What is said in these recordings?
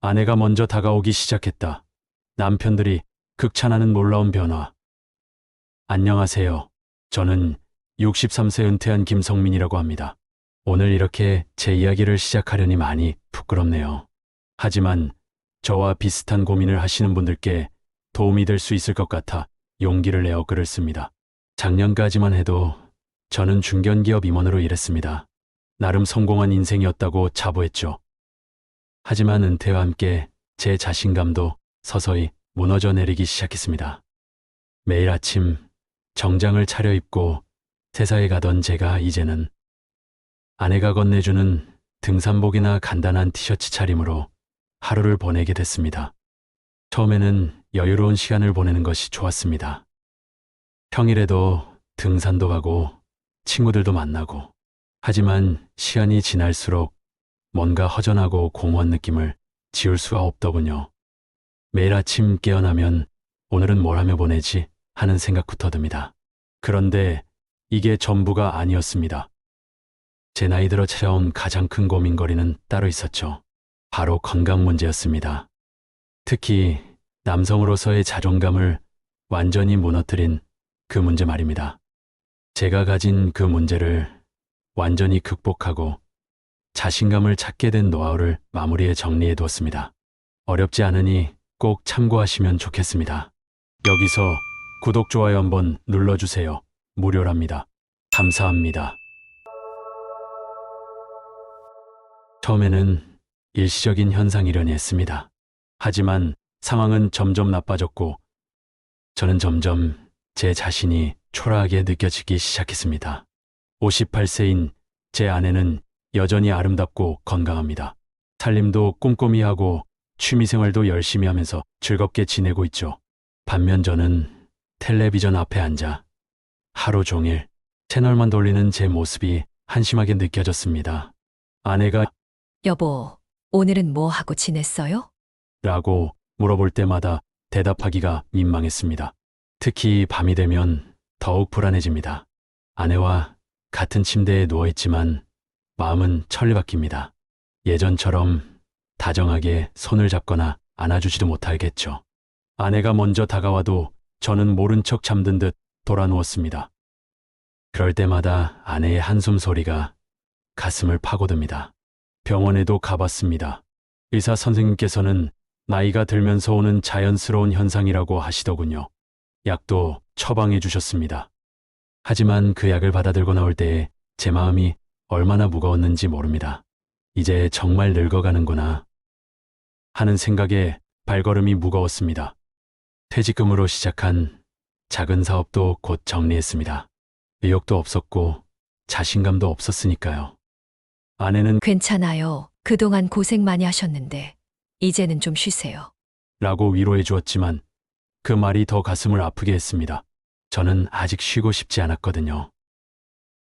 아내가 먼저 다가오기 시작했다. 남편들이 극찬하는 놀라운 변화. 안녕하세요. 저는 63세 은퇴한 김성민이라고 합니다. 오늘 이렇게 제 이야기를 시작하려니 많이 부끄럽네요. 하지만 저와 비슷한 고민을 하시는 분들께 도움이 될 수 있을 것 같아 용기를 내어 글을 씁니다. 작년까지만 해도 저는 중견기업 임원으로 일했습니다. 나름 성공한 인생이었다고 자부했죠. 하지만 은퇴와 함께 제 자신감도 서서히 무너져 내리기 시작했습니다. 매일 아침 정장을 차려입고 회사에 가던 제가 이제는 아내가 건네주는 등산복이나 간단한 티셔츠 차림으로 하루를 보내게 됐습니다. 처음에는 여유로운 시간을 보내는 것이 좋았습니다. 평일에도 등산도 가고 친구들도 만나고, 하지만 시간이 지날수록 뭔가 허전하고 공허한 느낌을 지울 수가 없더군요. 매일 아침 깨어나면 오늘은 뭘 하며 보내지 하는 생각부터 듭니다. 그런데 이게 전부가 아니었습니다. 제 나이 들어 찾아온 가장 큰 고민거리는 따로 있었죠. 바로 건강 문제였습니다. 특히 남성으로서의 자존감을 완전히 무너뜨린 그 문제 말입니다. 제가 가진 그 문제를 완전히 극복하고 자신감을 찾게 된 노하우를 마무리에 정리해 두었습니다. 어렵지 않으니 꼭 참고하시면 좋겠습니다. 여기서 구독, 좋아요 한번 눌러주세요. 무료랍니다. 감사합니다. 처음에는 일시적인 현상이려니 했습니다. 하지만 상황은 점점 나빠졌고 저는 점점 제 자신이 초라하게 느껴지기 시작했습니다. 58세인 제 아내는 여전히 아름답고 건강합니다. 살림도 꼼꼼히 하고 취미생활도 열심히 하면서 즐겁게 지내고 있죠. 반면 저는 텔레비전 앞에 앉아 하루 종일 채널만 돌리는 제 모습이 한심하게 느껴졌습니다. 아내가 여보, 오늘은 뭐 하고 지냈어요? 라고 물어볼 때마다 대답하기가 민망했습니다. 특히 밤이 되면 더욱 불안해집니다. 아내와 같은 침대에 누워있지만 마음은 천리바뀝니다. 예전처럼 다정하게 손을 잡거나 안아주지도 못하겠죠. 아내가 먼저 다가와도 저는 모른 척 잠든 듯 돌아 누웠습니다. 그럴 때마다 아내의 한숨 소리가 가슴을 파고듭니다. 병원에도 가봤습니다. 의사 선생님께서는 나이가 들면서 오는 자연스러운 현상이라고 하시더군요. 약도 처방해 주셨습니다. 하지만 그 약을 받아들고 나올 때에 제 마음이 얼마나 무거웠는지 모릅니다. 이제 정말 늙어가는구나 하는 생각에 발걸음이 무거웠습니다. 퇴직금으로 시작한 작은 사업도 곧 정리했습니다. 의욕도 없었고 자신감도 없었으니까요. 아내는 괜찮아요. 그동안 고생 많이 하셨는데 이제는 좀 쉬세요. 라고 위로해 주었지만 그 말이 더 가슴을 아프게 했습니다. 저는 아직 쉬고 싶지 않았거든요.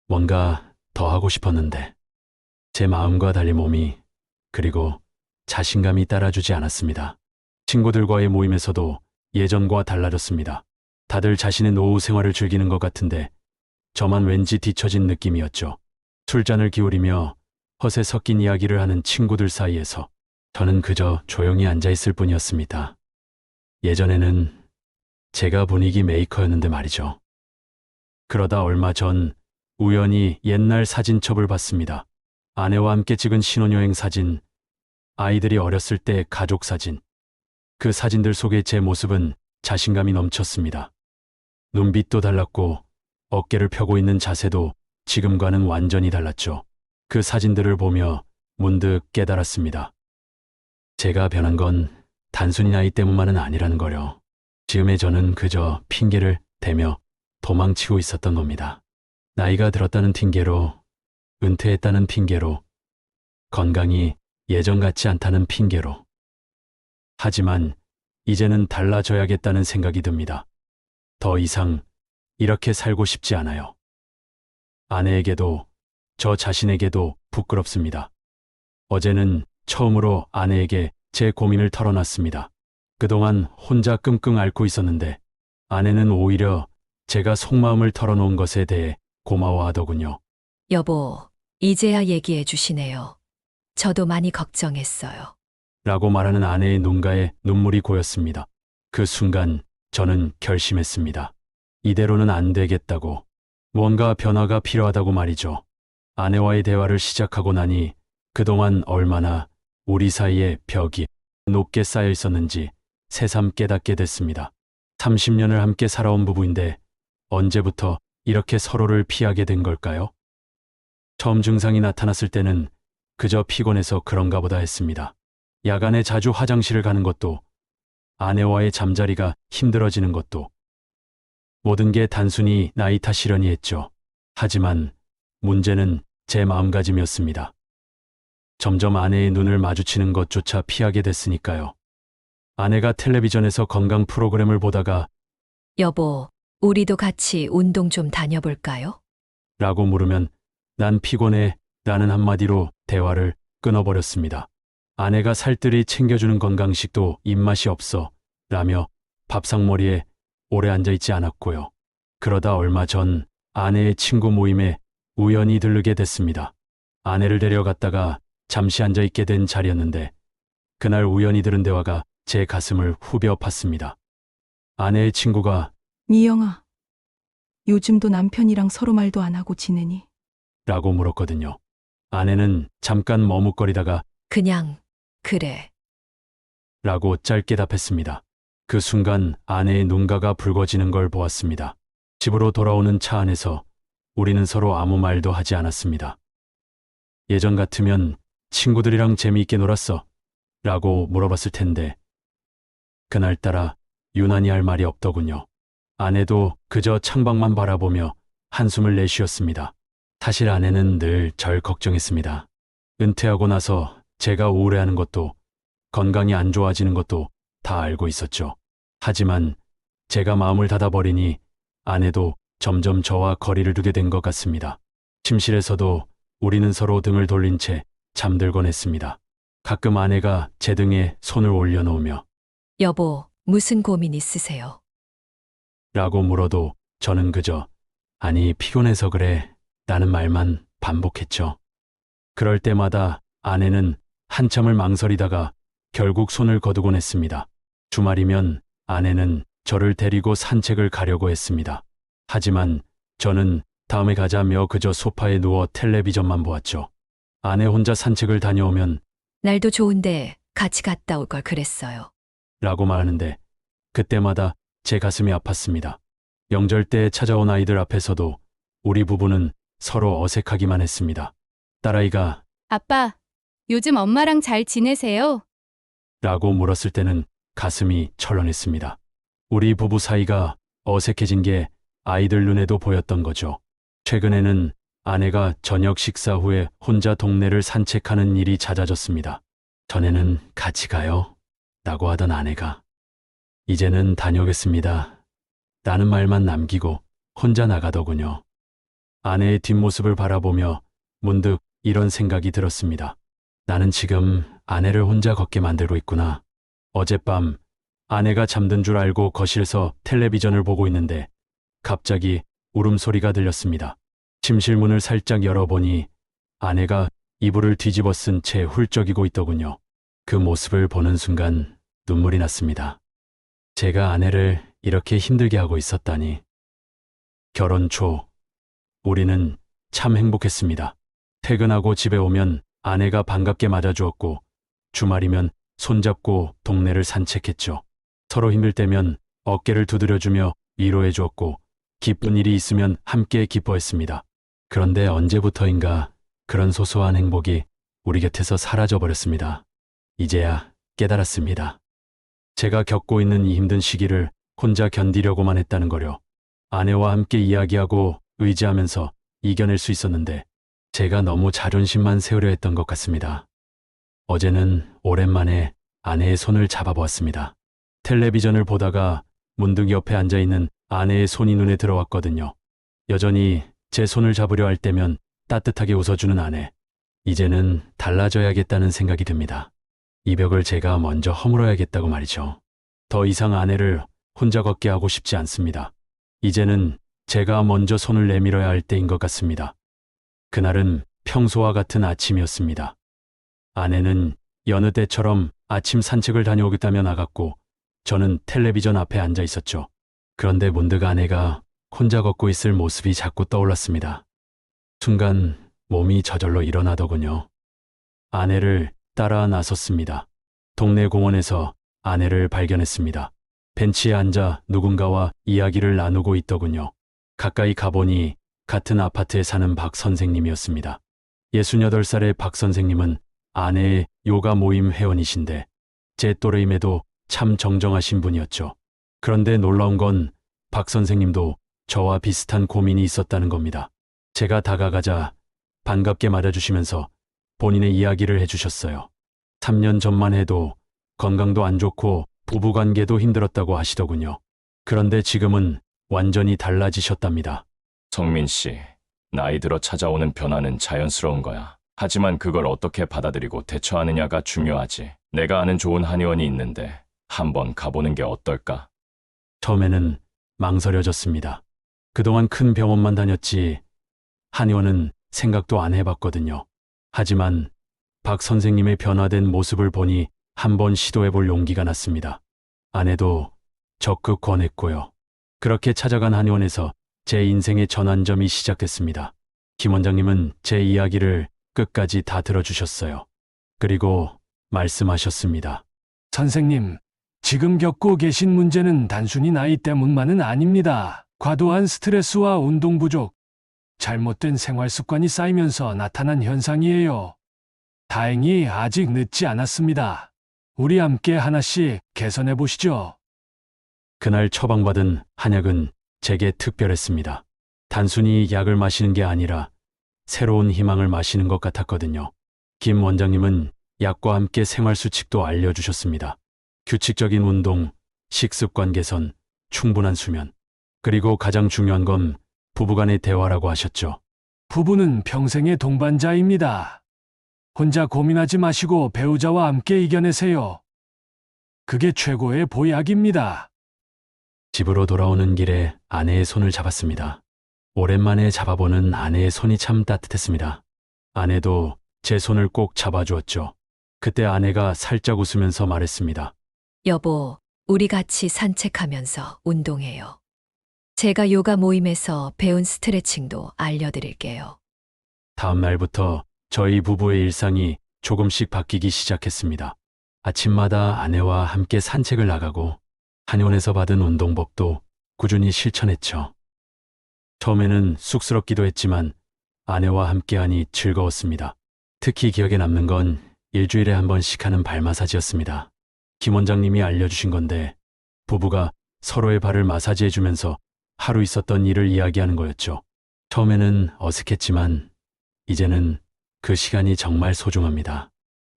뭔가 더 하고 싶었는데 제 마음과 달리 몸이, 그리고 자신감이 따라주지 않았습니다. 친구들과의 모임에서도 예전과 달라졌습니다. 다들 자신의 노후 생활을 즐기는 것 같은데 저만 왠지 뒤처진 느낌이었죠. 술잔을 기울이며 허세 섞인 이야기를 하는 친구들 사이에서 저는 그저 조용히 앉아있을 뿐이었습니다. 예전에는 제가 분위기 메이커였는데 말이죠. 그러다 얼마 전 우연히 옛날 사진첩을 봤습니다. 아내와 함께 찍은 신혼여행 사진, 아이들이 어렸을 때 가족 사진. 그 사진들 속에 제 모습은 자신감이 넘쳤습니다. 눈빛도 달랐고 어깨를 펴고 있는 자세도 지금과는 완전히 달랐죠. 그 사진들을 보며 문득 깨달았습니다. 제가 변한 건 단순히 나이 때문만은 아니라는 거요. 지금의 저는 그저 핑계를 대며 도망치고 있었던 겁니다. 나이가 들었다는 핑계로, 은퇴했다는 핑계로, 건강이 예전 같지 않다는 핑계로. 하지만 이제는 달라져야겠다는 생각이 듭니다. 더 이상 이렇게 살고 싶지 않아요. 아내에게도 저 자신에게도 부끄럽습니다. 어제는 처음으로 아내에게 제 고민을 털어놨습니다. 그동안 혼자 끙끙 앓고 있었는데 아내는 오히려 제가 속마음을 털어놓은 것에 대해 고마워하더군요. 여보, 이제야 얘기해 주시네요. 저도 많이 걱정했어요. 라고 말하는 아내의 눈가에 눈물이 고였습니다. 그 순간 저는 결심했습니다. 이대로는 안 되겠다고. 뭔가 변화가 필요하다고 말이죠. 아내와의 대화를 시작하고 나니 그동안 얼마나 우리 사이에 벽이 높게 쌓여 있었는지 새삼 깨닫게 됐습니다. 30년을 함께 살아온 부부인데 언제부터 이렇게 서로를 피하게 된 걸까요? 처음 증상이 나타났을 때는 그저 피곤해서 그런가 보다 했습니다. 야간에 자주 화장실을 가는 것도, 아내와의 잠자리가 힘들어지는 것도, 모든 게 단순히 나이 탓이려니 했죠. 하지만 문제는 제 마음가짐이었습니다. 점점 아내의 눈을 마주치는 것조차 피하게 됐으니까요. 아내가 텔레비전에서 건강 프로그램을 보다가 여보, 우리도 같이 운동 좀 다녀볼까요? 라고 물으면 난 피곤해 라는 한마디로 대화를 끊어버렸습니다. 아내가 살뜰히 챙겨주는 건강식도 입맛이 없어 라며 밥상머리에 오래 앉아있지 않았고요. 그러다 얼마 전 아내의 친구 모임에 우연히 들르게 됐습니다. 아내를 데려갔다가 잠시 앉아있게 된 자리였는데 그날 우연히 들은 대화가 제 가슴을 후벼 팠습니다. 아내의 친구가 미영아, 요즘도 남편이랑 서로 말도 안 하고 지내니? 라고 물었거든요. 아내는 잠깐 머뭇거리다가 그냥, 그래. 라고 짧게 답했습니다. 그 순간 아내의 눈가가 붉어지는 걸 보았습니다. 집으로 돌아오는 차 안에서 우리는 서로 아무 말도 하지 않았습니다. 예전 같으면 친구들이랑 재미있게 놀았어 라고 물어봤을 텐데 그날따라 유난히 할 말이 없더군요. 아내도 그저 창밖만 바라보며 한숨을 내쉬었습니다. 사실 아내는 늘 절 걱정했습니다. 은퇴하고 나서 제가 우울해하는 것도 건강이 안 좋아지는 것도 다 알고 있었죠. 하지만 제가 마음을 닫아버리니 아내도 점점 저와 거리를 두게 된 것 같습니다. 침실에서도 우리는 서로 등을 돌린 채 잠들곤 했습니다. 가끔 아내가 제 등에 손을 올려놓으며 여보, 무슨 고민 있으세요? 라고 물어도 저는 그저 아니 피곤해서 그래 라는 말만 반복했죠. 그럴 때마다 아내는 한참을 망설이다가 결국 손을 거두곤 했습니다. 주말이면 아내는 저를 데리고 산책을 가려고 했습니다. 하지만 저는 다음에 가자며 그저 소파에 누워 텔레비전만 보았죠. 아내 혼자 산책을 다녀오면 날도 좋은데 같이 갔다 올 걸 그랬어요. 라고 말하는데 그때마다 제 가슴이 아팠습니다. 명절 때 찾아온 아이들 앞에서도 우리 부부는 서로 어색하기만 했습니다. 딸아이가 아빠, 요즘 엄마랑 잘 지내세요? 라고 물었을 때는 가슴이 철렁했습니다. 우리 부부 사이가 어색해진 게 아이들 눈에도 보였던 거죠. 최근에는 아내가 저녁 식사 후에 혼자 동네를 산책하는 일이 잦아졌습니다. 전에는 같이 가요 라고 하던 아내가 이제는 다녀오겠습니다 라는 말만 남기고 혼자 나가더군요. 아내의 뒷모습을 바라보며 문득 이런 생각이 들었습니다. 나는 지금 아내를 혼자 걷게 만들고 있구나. 어젯밤 아내가 잠든 줄 알고 거실에서 텔레비전을 보고 있는데 갑자기 울음소리가 들렸습니다. 침실 문을 살짝 열어보니 아내가 이불을 뒤집어 쓴 채 훌쩍이고 있더군요. 그 모습을 보는 순간 눈물이 났습니다. 제가 아내를 이렇게 힘들게 하고 있었다니. 결혼 초 우리는 참 행복했습니다. 퇴근하고 집에 오면 아내가 반갑게 맞아주었고 주말이면 손잡고 동네를 산책했죠. 서로 힘들 때면 어깨를 두드려주며 위로해 주었고 기쁜 일이 있으면 함께 기뻐했습니다. 그런데 언제부터인가 그런 소소한 행복이 우리 곁에서 사라져 버렸습니다. 이제야 깨달았습니다. 제가 겪고 있는 이 힘든 시기를 혼자 견디려고만 했다는 거요. 아내와 함께 이야기하고 의지하면서 이겨낼 수 있었는데 제가 너무 자존심만 세우려 했던 것 같습니다. 어제는 오랜만에 아내의 손을 잡아보았습니다. 텔레비전을 보다가 문득 옆에 앉아있는 아내의 손이 눈에 들어왔거든요. 여전히 제 손을 잡으려 할 때면 따뜻하게 웃어주는 아내. 이제는 달라져야겠다는 생각이 듭니다. 이 벽을 제가 먼저 허물어야겠다고 말이죠. 더 이상 아내를 혼자 걷게 하고 싶지 않습니다. 이제는 제가 먼저 손을 내밀어야 할 때인 것 같습니다. 그날은 평소와 같은 아침이었습니다. 아내는 여느 때처럼 아침 산책을 다녀오겠다며 나갔고 저는 텔레비전 앞에 앉아 있었죠. 그런데 문득 아내가 혼자 걷고 있을 모습이 자꾸 떠올랐습니다. 순간 몸이 저절로 일어나더군요. 아내를 따라 나섰습니다. 동네 공원에서 아내를 발견했습니다. 벤치에 앉아 누군가와 이야기를 나누고 있더군요. 가까이 가보니 같은 아파트에 사는 박 선생님이었습니다. 68살의 박 선생님은 아내의 요가 모임 회원이신데 제 또래임에도 참 정정하신 분이었죠. 그런데 놀라운 건 박 선생님도 저와 비슷한 고민이 있었다는 겁니다. 제가 다가가자 반갑게 맞아주시면서 본인의 이야기를 해주셨어요. 3년 전만 해도 건강도 안 좋고 부부관계도 힘들었다고 하시더군요. 그런데 지금은 완전히 달라지셨답니다. 성민 씨, 나이 들어 찾아오는 변화는 자연스러운 거야. 하지만 그걸 어떻게 받아들이고 대처하느냐가 중요하지. 내가 아는 좋은 한의원이 있는데 한번 가보는 게 어떨까? 처음에는 망설여졌습니다. 그동안 큰 병원만 다녔지 한의원은 생각도 안 해봤거든요. 하지만 박 선생님의 변화된 모습을 보니 한번 시도해볼 용기가 났습니다. 아내도 적극 권했고요. 그렇게 찾아간 한의원에서 제 인생의 전환점이 시작됐습니다. 김 원장님은 제 이야기를 끝까지 다 들어주셨어요. 그리고 말씀하셨습니다. 선생님, 지금 겪고 계신 문제는 단순히 나이 때문만은 아닙니다. 과도한 스트레스와 운동 부족, 잘못된 생활 습관이 쌓이면서 나타난 현상이에요. 다행히 아직 늦지 않았습니다. 우리 함께 하나씩 개선해 보시죠. 그날 처방받은 한약은 제게 특별했습니다. 단순히 약을 마시는 게 아니라 새로운 희망을 마시는 것 같았거든요. 김 원장님은 약과 함께 생활 수칙도 알려주셨습니다. 규칙적인 운동, 식습관 개선, 충분한 수면, 그리고 가장 중요한 건 부부간의 대화라고 하셨죠. 부부는 평생의 동반자입니다. 혼자 고민하지 마시고 배우자와 함께 이겨내세요. 그게 최고의 보약입니다. 집으로 돌아오는 길에 아내의 손을 잡았습니다. 오랜만에 잡아보는 아내의 손이 참 따뜻했습니다. 아내도 제 손을 꼭 잡아주었죠. 그때 아내가 살짝 웃으면서 말했습니다. 여보, 우리 같이 산책하면서 운동해요. 제가 요가 모임에서 배운 스트레칭도 알려드릴게요. 다음 날부터 저희 부부의 일상이 조금씩 바뀌기 시작했습니다. 아침마다 아내와 함께 산책을 나가고 한의원에서 받은 운동법도 꾸준히 실천했죠. 처음에는 쑥스럽기도 했지만 아내와 함께하니 즐거웠습니다. 특히 기억에 남는 건 일주일에 한 번씩 하는 발 마사지였습니다. 김 원장님이 알려주신 건데 부부가 서로의 발을 마사지해주면서 하루 있었던 일을 이야기하는 거였죠. 처음에는 어색했지만 이제는 그 시간이 정말 소중합니다.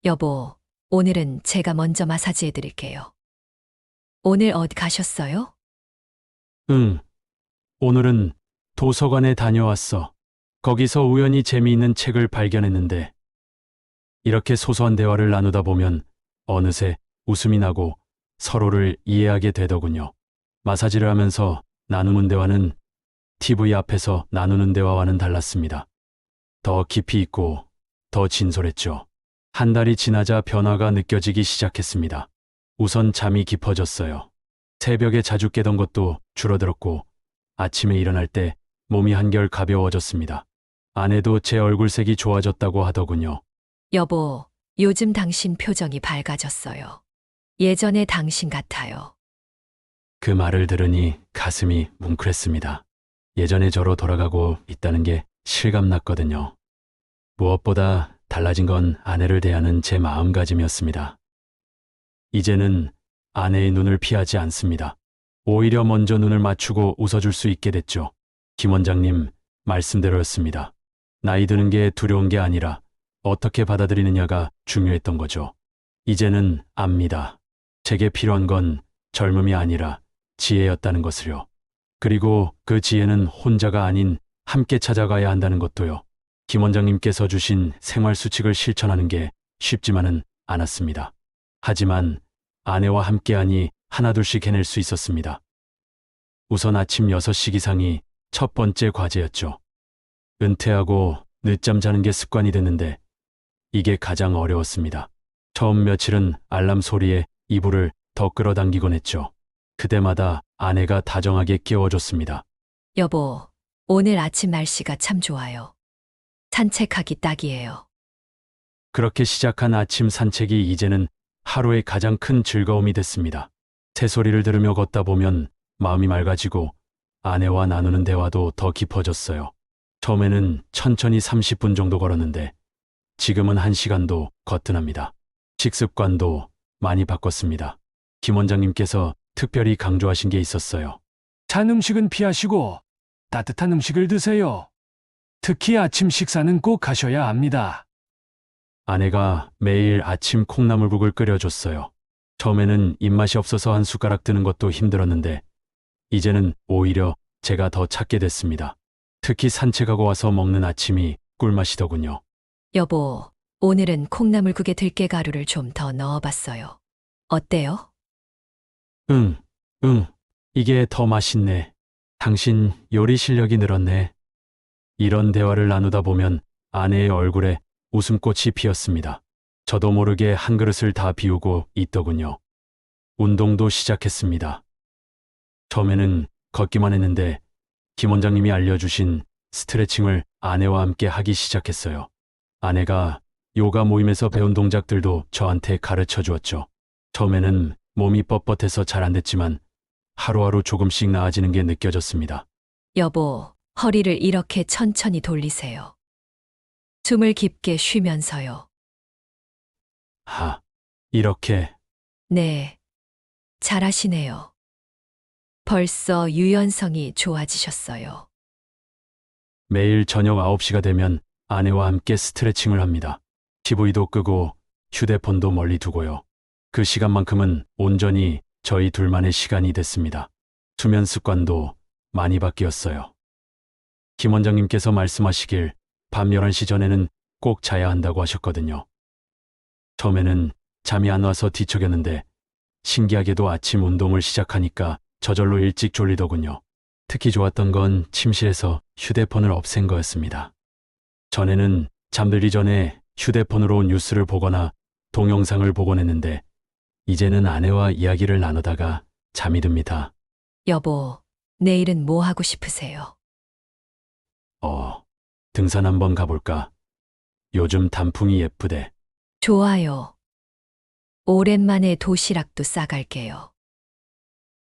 여보, 오늘은 제가 먼저 마사지해 드릴게요. 오늘 어디 가셨어요? 응, 오늘은 도서관에 다녀왔어. 거기서 우연히 재미있는 책을 발견했는데 이렇게 소소한 대화를 나누다 보면 어느새 웃음이 나고 서로를 이해하게 되더군요. 마사지를 하면서 나누는 대화는 TV 앞에서 나누는 대화와는 달랐습니다. 더 깊이 있고 더 진솔했죠. 한 달이 지나자 변화가 느껴지기 시작했습니다. 우선 잠이 깊어졌어요. 새벽에 자주 깨던 것도 줄어들었고 아침에 일어날 때 몸이 한결 가벼워졌습니다. 아내도 제 얼굴색이 좋아졌다고 하더군요. 여보, 요즘 당신 표정이 밝아졌어요. 예전의 당신 같아요. 그 말을 들으니 가슴이 뭉클했습니다. 예전의 저로 돌아가고 있다는 게 실감났거든요. 무엇보다 달라진 건 아내를 대하는 제 마음가짐이었습니다. 이제는 아내의 눈을 피하지 않습니다. 오히려 먼저 눈을 맞추고 웃어줄 수 있게 됐죠. 김 원장님 말씀대로였습니다. 나이 드는 게 두려운 게 아니라 어떻게 받아들이느냐가 중요했던 거죠. 이제는 압니다. 제게 필요한 건 젊음이 아니라 지혜였다는 것을요. 그리고 그 지혜는 혼자가 아닌 함께 찾아가야 한다는 것도요. 김 원장님께서 주신 생활 수칙을 실천하는 게 쉽지만은 않았습니다. 하지만 아내와 함께하니 하나둘씩 해낼 수 있었습니다. 우선 아침 6시 기상이 첫 번째 과제였죠. 은퇴하고 늦잠 자는 게 습관이 됐는데 이게 가장 어려웠습니다. 처음 며칠은 알람 소리에 이불을 더 끌어당기곤 했죠. 그때마다 아내가 다정하게 깨워줬습니다. 여보, 오늘 아침 날씨가 참 좋아요. 산책하기 딱이에요. 그렇게 시작한 아침 산책이 이제는 하루의 가장 큰 즐거움이 됐습니다. 새소리를 들으며 걷다 보면 마음이 맑아지고 아내와 나누는 대화도 더 깊어졌어요. 처음에는 천천히 30분 정도 걸었는데 지금은 1시간도 거뜬합니다. 식습관도 많이 바꿨습니다. 김 원장님께서 특별히 강조하신 게 있었어요. 찬 음식은 피하시고 따뜻한 음식을 드세요. 특히 아침 식사는 꼭 하셔야 합니다. 아내가 매일 아침 콩나물국을 끓여줬어요. 처음에는 입맛이 없어서 한 숟가락 드는 것도 힘들었는데 이제는 오히려 제가 더 찾게 됐습니다. 특히 산책하고 와서 먹는 아침이 꿀맛이더군요. 여보, 오늘은 콩나물국에 들깨가루를 좀 더 넣어봤어요. 어때요? 응, 이게 더 맛있네. 당신 요리 실력이 늘었네. 이런 대화를 나누다 보면 아내의 얼굴에 웃음꽃이 피었습니다. 저도 모르게 한 그릇을 다 비우고 있더군요. 운동도 시작했습니다. 처음에는 걷기만 했는데 김 원장님이 알려주신 스트레칭을 아내와 함께 하기 시작했어요. 아내가 요가 모임에서 배운 동작들도 저한테 가르쳐 주었죠. 처음에는 몸이 뻣뻣해서 잘 안 됐지만 하루하루 조금씩 나아지는 게 느껴졌습니다. 여보, 허리를 이렇게 천천히 돌리세요. 숨을 깊게 쉬면서요. 이렇게 네, 잘하시네요. 벌써 유연성이 좋아지셨어요. 매일 저녁 9시가 되면 아내와 함께 스트레칭을 합니다. TV도 끄고 휴대폰도 멀리 두고요. 그 시간만큼은 온전히 저희 둘만의 시간이 됐습니다. 수면 습관도 많이 바뀌었어요. 김 원장님께서 말씀하시길 밤 11시 전에는 꼭 자야 한다고 하셨거든요. 처음에는 잠이 안 와서 뒤척였는데 신기하게도 아침 운동을 시작하니까 저절로 일찍 졸리더군요. 특히 좋았던 건 침실에서 휴대폰을 없앤 거였습니다. 전에는 잠들기 전에 휴대폰으로 뉴스를 보거나 동영상을 보곤 했는데 이제는 아내와 이야기를 나누다가 잠이 듭니다. 여보, 내일은 뭐 하고 싶으세요? 등산 한번 가볼까? 요즘 단풍이 예쁘대. 좋아요. 오랜만에 도시락도 싸갈게요.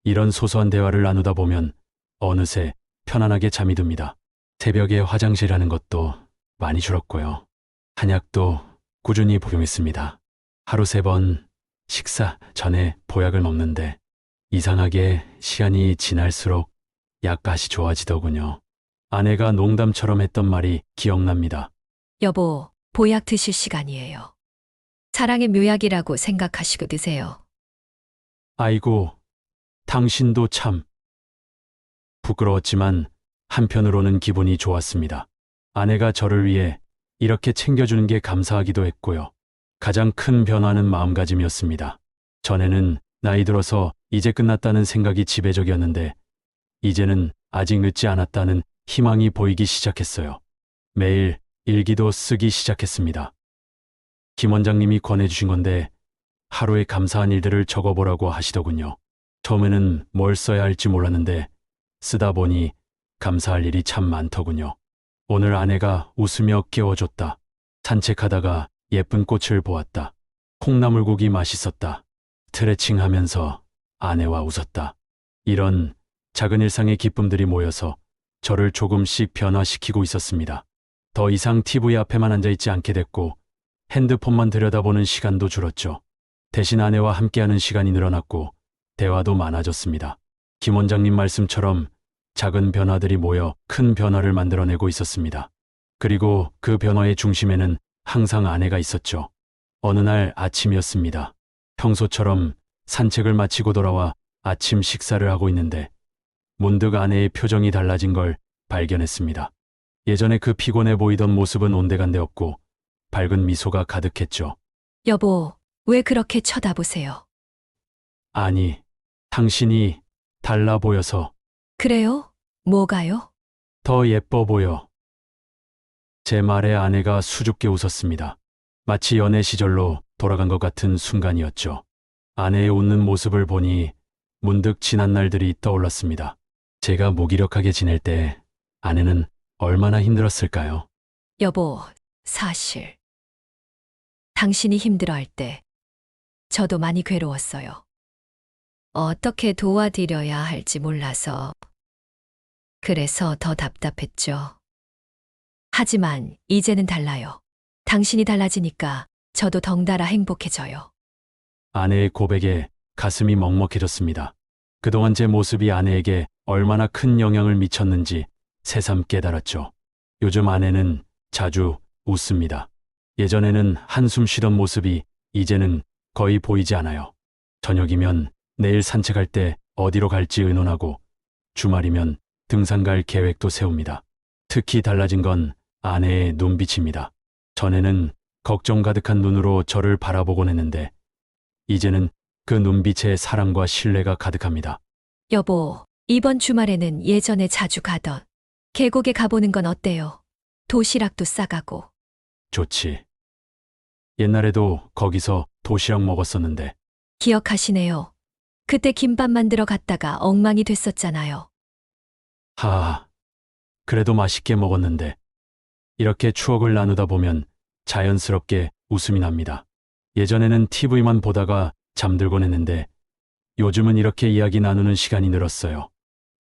이런 소소한 대화를 나누다 보면 어느새 편안하게 잠이 듭니다. 새벽에 화장실 하는 것도 많이 줄었고요. 한약도 꾸준히 복용했습니다. 하루 3번 식사 전에 보약을 먹는데 이상하게 시간이 지날수록 약값이 좋아지더군요. 아내가 농담처럼 했던 말이 기억납니다. 여보, 보약 드실 시간이에요. 사랑의 묘약이라고 생각하시고 드세요. 아이고, 당신도 참. 부끄러웠지만 한편으로는 기분이 좋았습니다. 아내가 저를 위해 이렇게 챙겨주는 게 감사하기도 했고요. 가장 큰 변화는 마음가짐이었습니다. 전에는 나이 들어서 이제 끝났다는 생각이 지배적이었는데 이제는 아직 늦지 않았다는 희망이 보이기 시작했어요. 매일 일기도 쓰기 시작했습니다. 김 원장님이 권해주신 건데 하루에 감사한 일들을 적어보라고 하시더군요. 처음에는 뭘 써야 할지 몰랐는데 쓰다 보니 감사할 일이 참 많더군요. 오늘 아내가 웃으며 깨워줬다. 산책하다가 예쁜 꽃을 보았다. 콩나물국이 맛있었다. 스트레칭하면서 아내와 웃었다. 이런 작은 일상의 기쁨들이 모여서 저를 조금씩 변화시키고 있었습니다. 더 이상 TV 앞에만 앉아있지 않게 됐고 핸드폰만 들여다보는 시간도 줄었죠. 대신 아내와 함께하는 시간이 늘어났고 대화도 많아졌습니다. 김 원장님 말씀처럼 작은 변화들이 모여 큰 변화를 만들어내고 있었습니다. 그리고 그 변화의 중심에는 항상 아내가 있었죠. 어느 날 아침이었습니다. 평소처럼 산책을 마치고 돌아와 아침 식사를 하고 있는데 문득 아내의 표정이 달라진 걸 발견했습니다. 예전에 그 피곤해 보이던 모습은 온데간데 없고 밝은 미소가 가득했죠. 여보, 왜 그렇게 쳐다보세요? 아니, 당신이 달라 보여서 그래요? 뭐가요? 더 예뻐 보여. 제 말에 아내가 수줍게 웃었습니다. 마치 연애 시절로 돌아간 것 같은 순간이었죠. 아내의 웃는 모습을 보니 문득 지난 날들이 떠올랐습니다. 제가 무기력하게 지낼 때 아내는 얼마나 힘들었을까요? 여보, 사실 당신이 힘들어할 때 저도 많이 괴로웠어요. 어떻게 도와드려야 할지 몰라서 그래서 더 답답했죠. 하지만 이제는 달라요. 당신이 달라지니까 저도 덩달아 행복해져요. 아내의 고백에 가슴이 먹먹해졌습니다. 그동안 제 모습이 아내에게 얼마나 큰 영향을 미쳤는지 새삼 깨달았죠. 요즘 아내는 자주 웃습니다. 예전에는 한숨 쉬던 모습이 이제는 거의 보이지 않아요. 저녁이면 내일 산책할 때 어디로 갈지 의논하고 주말이면 등산 갈 계획도 세웁니다. 특히 달라진 건 아내의 눈빛입니다. 전에는 걱정 가득한 눈으로 저를 바라보곤 했는데 이제는 그 눈빛에 사랑과 신뢰가 가득합니다. 여보, 이번 주말에는 예전에 자주 가던 계곡에 가보는 건 어때요? 도시락도 싸가고. 좋지. 옛날에도 거기서 도시락 먹었었는데 기억하시네요. 그때 김밥 만들어 갔다가 엉망이 됐었잖아요. 하하, 그래도 맛있게 먹었는데 이렇게 추억을 나누다 보면 자연스럽게 웃음이 납니다. 예전에는 TV만 보다가 잠들곤 했는데 요즘은 이렇게 이야기 나누는 시간이 늘었어요.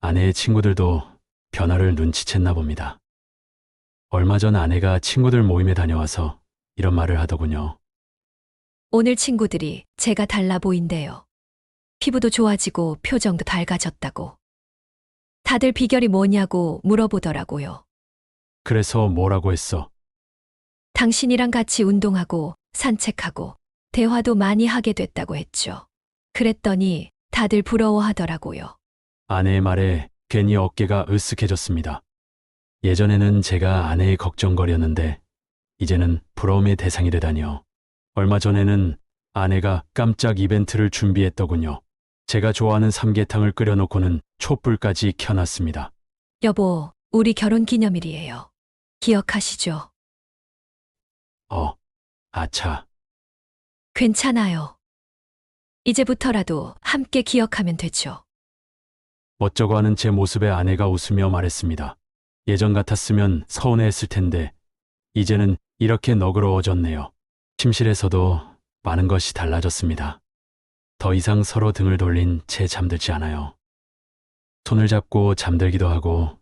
아내의 친구들도 변화를 눈치챘나 봅니다. 얼마 전 아내가 친구들 모임에 다녀와서 이런 말을 하더군요. 오늘 친구들이 제가 달라 보인대요. 피부도 좋아지고 표정도 밝아졌다고. 다들 비결이 뭐냐고 물어보더라고요. 그래서 뭐라고 했어? 당신이랑 같이 운동하고 산책하고 대화도 많이 하게 됐다고 했죠. 그랬더니 다들 부러워하더라고요. 아내의 말에 괜히 어깨가 으쓱해졌습니다. 예전에는 제가 아내의 걱정거리였는데 이제는 부러움의 대상이 되다니요. 얼마 전에는 아내가 깜짝 이벤트를 준비했더군요. 제가 좋아하는 삼계탕을 끓여놓고는 촛불까지 켜놨습니다. 여보, 우리 결혼 기념일이에요. 기억하시죠? 아차. 괜찮아요. 이제부터라도 함께 기억하면 되죠. 멋쩍어 하는 제 모습에 아내가 웃으며 말했습니다. 예전 같았으면 서운해했을 텐데 이제는 이렇게 너그러워졌네요. 침실에서도 많은 것이 달라졌습니다. 더 이상 서로 등을 돌린 채 잠들지 않아요. 손을 잡고 잠들기도 하고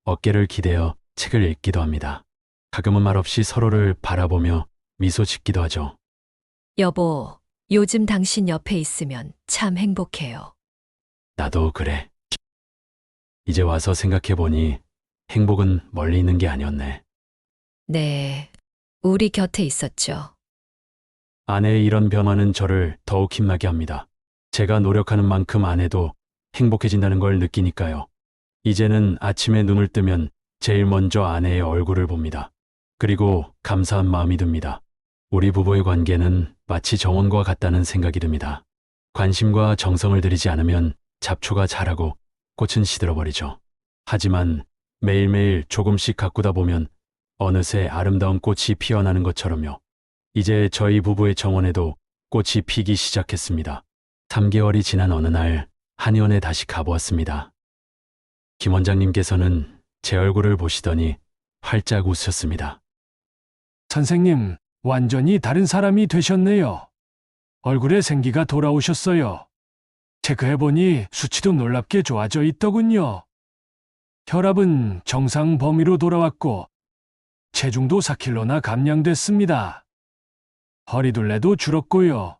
어깨를 기대어 책을 읽기도 합니다. 가끔은 말없이 서로를 바라보며 미소 짓기도 하죠. 여보, 요즘 당신 옆에 있으면 참 행복해요. 나도 그래. 이제 와서 생각해보니 행복은 멀리 있는 게 아니었네. 네, 우리 곁에 있었죠. 아내의 이런 변화는 저를 더욱 힘나게 합니다. 제가 노력하는 만큼 아내도 행복해진다는 걸 느끼니까요. 이제는 아침에 눈을 뜨면 제일 먼저 아내의 얼굴을 봅니다. 그리고 감사한 마음이 듭니다. 우리 부부의 관계는 마치 정원과 같다는 생각이 듭니다. 관심과 정성을 들이지 않으면 잡초가 자라고 꽃은 시들어버리죠. 하지만 매일매일 조금씩 가꾸다 보면 어느새 아름다운 꽃이 피어나는 것처럼요. 이제 저희 부부의 정원에도 꽃이 피기 시작했습니다. 3개월이 지난 어느 날 한의원에 다시 가보았습니다. 김 원장님께서는 제 얼굴을 보시더니 활짝 웃으셨습니다. 선생님, 완전히 다른 사람이 되셨네요. 얼굴에 생기가 돌아오셨어요. 체크해보니 수치도 놀랍게 좋아져 있더군요. 혈압은 정상 범위로 돌아왔고 체중도 4kg나 감량됐습니다. 허리둘레도 줄었고요.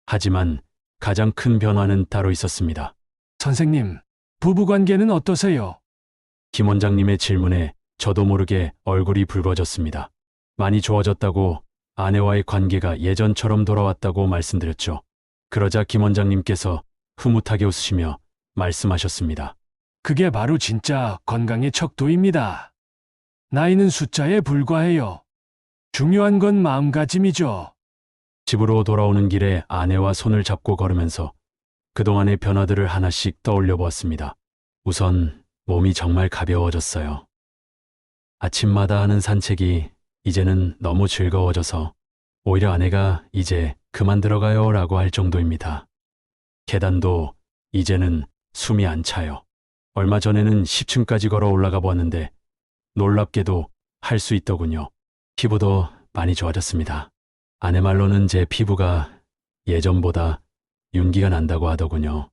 하지만 가장 큰 변화는 따로 있었습니다. 선생님, 부부관계는 어떠세요? 김 원장님의 질문에 저도 모르게 얼굴이 붉어졌습니다. 많이 좋아졌다고 아내와의 관계가 예전처럼 돌아왔다고 말씀드렸죠. 그러자 김 원장님께서 흐뭇하게 웃으시며 말씀하셨습니다. 그게 바로 진짜 건강의 척도입니다. 나이는 숫자에 불과해요. 중요한 건 마음가짐이죠. 집으로 돌아오는 길에 아내와 손을 잡고 걸으면서 그동안의 변화들을 하나씩 떠올려 보았습니다. 우선 몸이 정말 가벼워졌어요. 아침마다 하는 산책이 이제는 너무 즐거워져서 오히려 아내가 이제 그만 들어가요 라고 할 정도입니다. 계단도 이제는 숨이 안 차요. 얼마 전에는 10층까지 걸어 올라가 보았는데 놀랍게도 할 수 있더군요. 피부도 많이 좋아졌습니다. 아내 말로는 제 피부가 예전보다 윤기가 난다고 하더군요.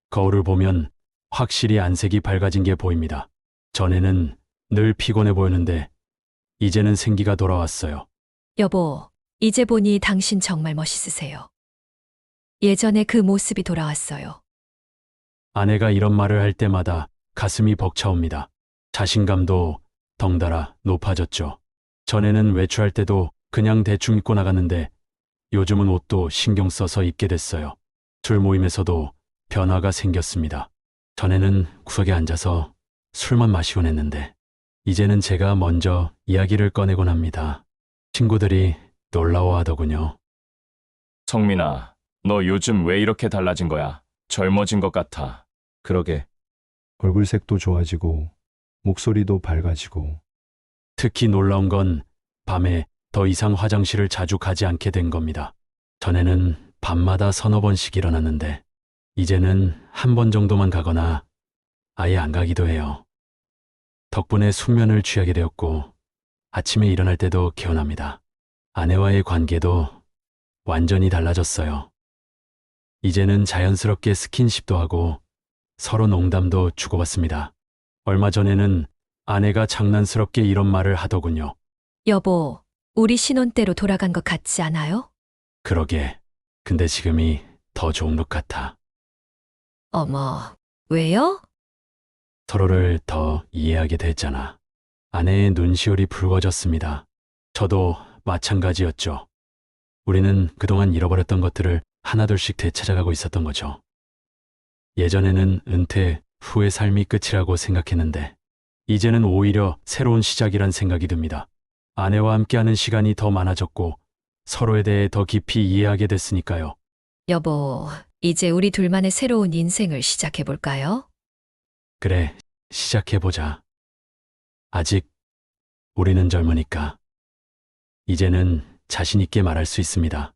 거울을 보면 확실히 안색이 밝아진 게 보입니다. 전에는 늘 피곤해 보였는데 이제는 생기가 돌아왔어요. 여보, 이제 보니 당신 정말 멋있으세요. 예전에 그 모습이 돌아왔어요. 아내가 이런 말을 할 때마다 가슴이 벅차옵니다. 자신감도 덩달아 높아졌죠. 전에는 외출할 때도 그냥 대충 입고 나갔는데 요즘은 옷도 신경 써서 입게 됐어요. 술 모임에서도 변화가 생겼습니다. 전에는 구석에 앉아서 술만 마시곤 했는데 이제는 제가 먼저 이야기를 꺼내곤 합니다. 친구들이 놀라워하더군요. 성민아, 너 요즘 왜 이렇게 달라진 거야? 젊어진 것 같아. 그러게. 얼굴색도 좋아지고, 목소리도 밝아지고, 특히 놀라운 건 밤에 더 이상 화장실을 자주 가지 않게 된 겁니다. 전에는 밤마다 서너 번씩 일어났는데 이제는 한 번 정도만 가거나 아예 안 가기도 해요. 덕분에 숙면을 취하게 되었고 아침에 일어날 때도 개운합니다. 아내와의 관계도 완전히 달라졌어요. 이제는 자연스럽게 스킨십도 하고 서로 농담도 주고받습니다. 얼마 전에는 아내가 장난스럽게 이런 말을 하더군요. 여보, 우리 신혼 때로 돌아간 것 같지 않아요? 그러게. 근데 지금이 더 좋은 것 같아. 어머, 왜요? 서로를 더 이해하게 됐잖아. 아내의 눈시울이 붉어졌습니다. 저도 마찬가지였죠. 우리는 그동안 잃어버렸던 것들을 하나둘씩 되찾아가고 있었던 거죠. 예전에는 은퇴 후의 삶이 끝이라고 생각했는데 이제는 오히려 새로운 시작이란 생각이 듭니다. 아내와 함께하는 시간이 더 많아졌고 서로에 대해 더 깊이 이해하게 됐으니까요. 여보, 이제 우리 둘만의 새로운 인생을 시작해볼까요? 그래, 시작해보자. 아직 우리는 젊으니까. 이제는 자신있게 말할 수 있습니다.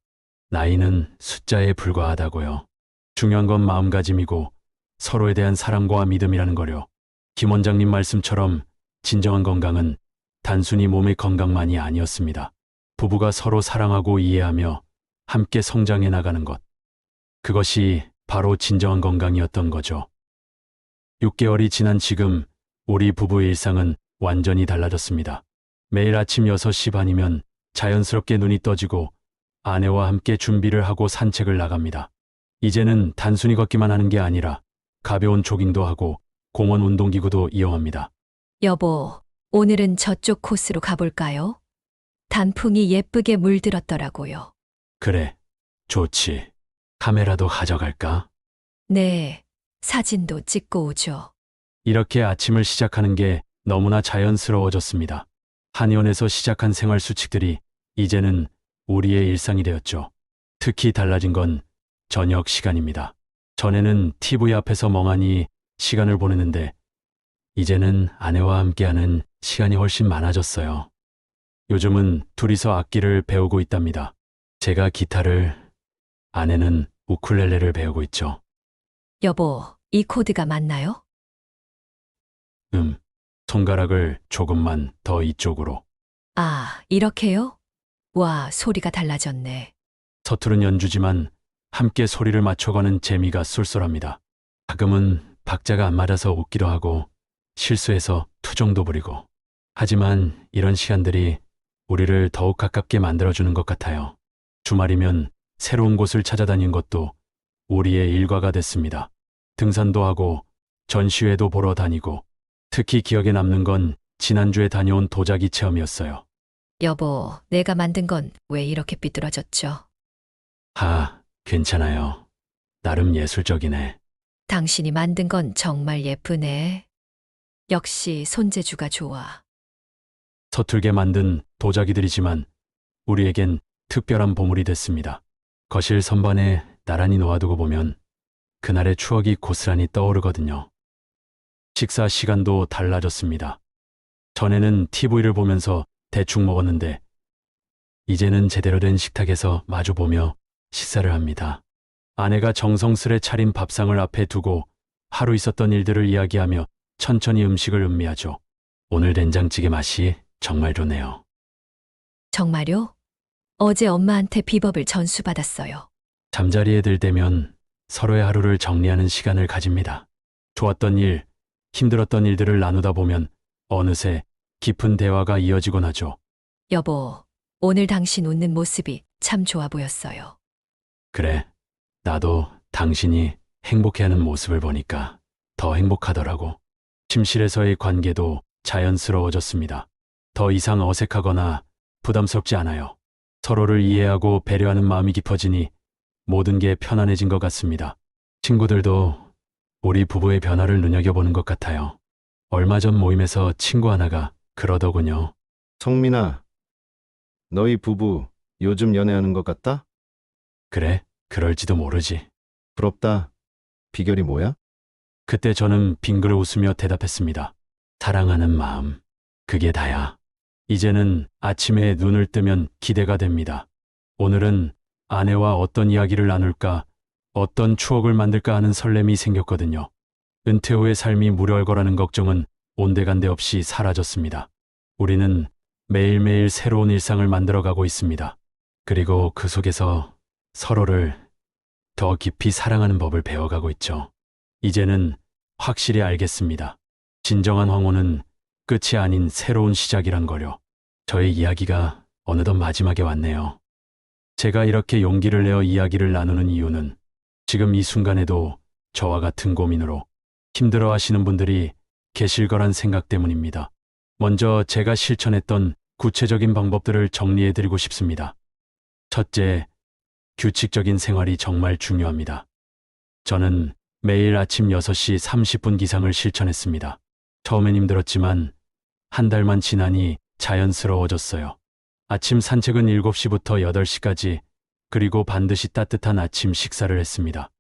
나이는 숫자에 불과하다고요. 중요한 건 마음가짐이고 서로에 대한 사랑과 믿음이라는 거요. 김 원장님 말씀처럼 진정한 건강은 단순히 몸의 건강만이 아니었습니다. 부부가 서로 사랑하고 이해하며 함께 성장해 나가는 것. 그것이 바로 진정한 건강이었던 거죠. 6개월이 지난 지금 우리 부부의 일상은 완전히 달라졌습니다. 매일 아침 6시 반이면 자연스럽게 눈이 떠지고 아내와 함께 준비를 하고 산책을 나갑니다. 이제는 단순히 걷기만 하는 게 아니라 가벼운 조깅도 하고 공원 운동기구도 이용합니다. 여보, 오늘은 저쪽 코스로 가볼까요? 단풍이 예쁘게 물들었더라고요. 그래, 좋지. 카메라도 가져갈까? 네, 사진도 찍고 오죠. 이렇게 아침을 시작하는 게 너무나 자연스러워졌습니다. 한의원에서 시작한 생활 수칙들이 이제는 우리의 일상이 되었죠. 특히 달라진 건 저녁 시간입니다. 전에는 TV 앞에서 멍하니 시간을 보냈는데 이제는 아내와 함께하는 시간이 훨씬 많아졌어요. 요즘은 둘이서 악기를 배우고 있답니다. 제가 기타를, 아내는 우쿨렐레를 배우고 있죠. 여보, 이 코드가 맞나요? 손가락을 조금만 더 이쪽으로. 아, 이렇게요? 와, 소리가 달라졌네. 서투른 연주지만 함께 소리를 맞춰가는 재미가 쏠쏠합니다. 가끔은 박자가 안 맞아서 웃기도 하고 실수해서 투정도 부리고. 하지만 이런 시간들이 우리를 더욱 가깝게 만들어주는 것 같아요. 주말이면 새로운 곳을 찾아다닌 것도 우리의 일과가 됐습니다. 등산도 하고 전시회도 보러 다니고 특히 기억에 남는 건 지난주에 다녀온 도자기 체험이었어요. 여보, 내가 만든 건 왜 이렇게 삐뚤어졌죠? 괜찮아요. 나름 예술적이네. 당신이 만든 건 정말 예쁘네. 역시 손재주가 좋아. 서툴게 만든 도자기들이지만 우리에겐 특별한 보물이 됐습니다. 거실 선반에 나란히 놓아두고 보면 그날의 추억이 고스란히 떠오르거든요. 식사 시간도 달라졌습니다. 전에는 TV를 보면서 대충 먹었는데 이제는 제대로 된 식탁에서 마주보며 식사를 합니다. 아내가 정성스레 차린 밥상을 앞에 두고 하루 있었던 일들을 이야기하며 천천히 음식을 음미하죠. 오늘 된장찌개 맛이 정말 좋네요. 정말요? 어제 엄마한테 비법을 전수받았어요. 잠자리에 들 때면 서로의 하루를 정리하는 시간을 가집니다. 좋았던 일, 힘들었던 일들을 나누다 보면 어느새 깊은 대화가 이어지곤 하죠. 여보, 오늘 당신 웃는 모습이 참 좋아 보였어요. 그래, 나도 당신이 행복해하는 모습을 보니까 더 행복하더라고. 침실에서의 관계도 자연스러워졌습니다. 더 이상 어색하거나 부담스럽지 않아요. 서로를 이해하고 배려하는 마음이 깊어지니 모든 게 편안해진 것 같습니다. 친구들도 우리 부부의 변화를 눈여겨보는 것 같아요. 얼마 전 모임에서 친구 하나가 그러더군요. 성민아, 너희 부부 요즘 연애하는 것 같다? 그래, 그럴지도 모르지. 부럽다. 비결이 뭐야? 그때 저는 빙그레 웃으며 대답했습니다. 사랑하는 마음, 그게 다야. 이제는 아침에 눈을 뜨면 기대가 됩니다. 오늘은 아내와 어떤 이야기를 나눌까, 어떤 추억을 만들까 하는 설렘이 생겼거든요. 은퇴 후의 삶이 무료할 거라는 걱정은 온데간데 없이 사라졌습니다. 우리는 매일매일 새로운 일상을 만들어가고 있습니다. 그리고 그 속에서 서로를 더 깊이 사랑하는 법을 배워가고 있죠. 이제는 확실히 알겠습니다. 진정한 황혼은 끝이 아닌 새로운 시작이란 거요. 저의 이야기가 어느덧 마지막에 왔네요. 제가 이렇게 용기를 내어 이야기를 나누는 이유는 지금 이 순간에도 저와 같은 고민으로 힘들어 하시는 분들이 계실 거란 생각 때문입니다. 먼저 제가 실천했던 구체적인 방법들을 정리해 드리고 싶습니다. 첫째, 규칙적인 생활이 정말 중요합니다. 저는 매일 아침 6시 30분 기상을 실천했습니다. 처음엔 힘들었지만 한 달만 지나니 자연스러워졌어요. 아침 산책은 7시부터 8시까지, 그리고 반드시 따뜻한 아침 식사를 했습니다.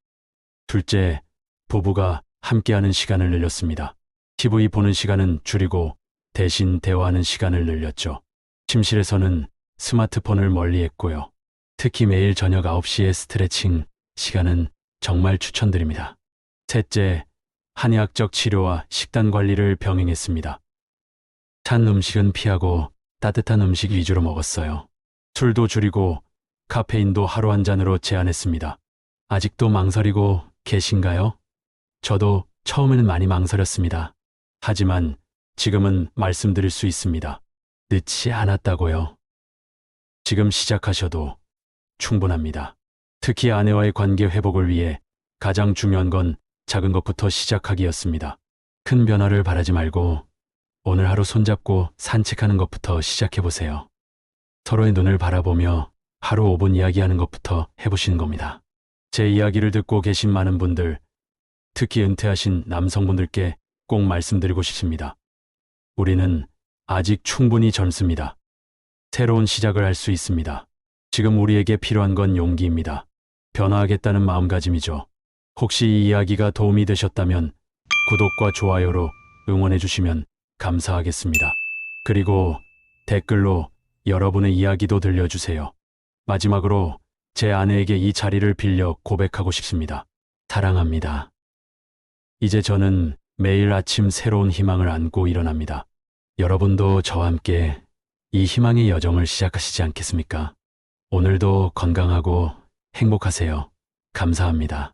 둘째, 부부가 함께하는 시간을 늘렸습니다. TV 보는 시간은 줄이고 대신 대화하는 시간을 늘렸죠. 침실에서는 스마트폰을 멀리했고요. 특히 매일 저녁 9시에 스트레칭 시간은 정말 추천드립니다. 셋째, 한의학적 치료와 식단 관리를 병행했습니다. 찬 음식은 피하고 따뜻한 음식 위주로 먹었어요. 술도 줄이고 카페인도 하루 한 잔으로 제한했습니다. 아직도 망설이고 계신가요? 저도 처음에는 많이 망설였습니다. 하지만 지금은 말씀드릴 수 있습니다. 늦지 않았다고요. 지금 시작하셔도 충분합니다. 특히 아내와의 관계 회복을 위해 가장 중요한 건 작은 것부터 시작하기였습니다. 큰 변화를 바라지 말고 오늘 하루 손잡고 산책하는 것부터 시작해보세요. 서로의 눈을 바라보며 하루 5분 이야기하는 것부터 해보시는 겁니다. 제 이야기를 듣고 계신 많은 분들, 특히 은퇴하신 남성분들께 꼭 말씀드리고 싶습니다. 우리는 아직 충분히 젊습니다. 새로운 시작을 할 수 있습니다. 지금 우리에게 필요한 건 용기입니다. 변화하겠다는 마음가짐이죠. 혹시 이 이야기가 도움이 되셨다면 구독과 좋아요로 응원해 주시면 감사하겠습니다. 그리고 댓글로 여러분의 이야기도 들려주세요. 마지막으로 제 아내에게 이 자리를 빌려 고백하고 싶습니다. 사랑합니다. 이제 저는 매일 아침 새로운 희망을 안고 일어납니다. 여러분도 저와 함께 이 희망의 여정을 시작하시지 않겠습니까? 오늘도 건강하고 행복하세요. 감사합니다.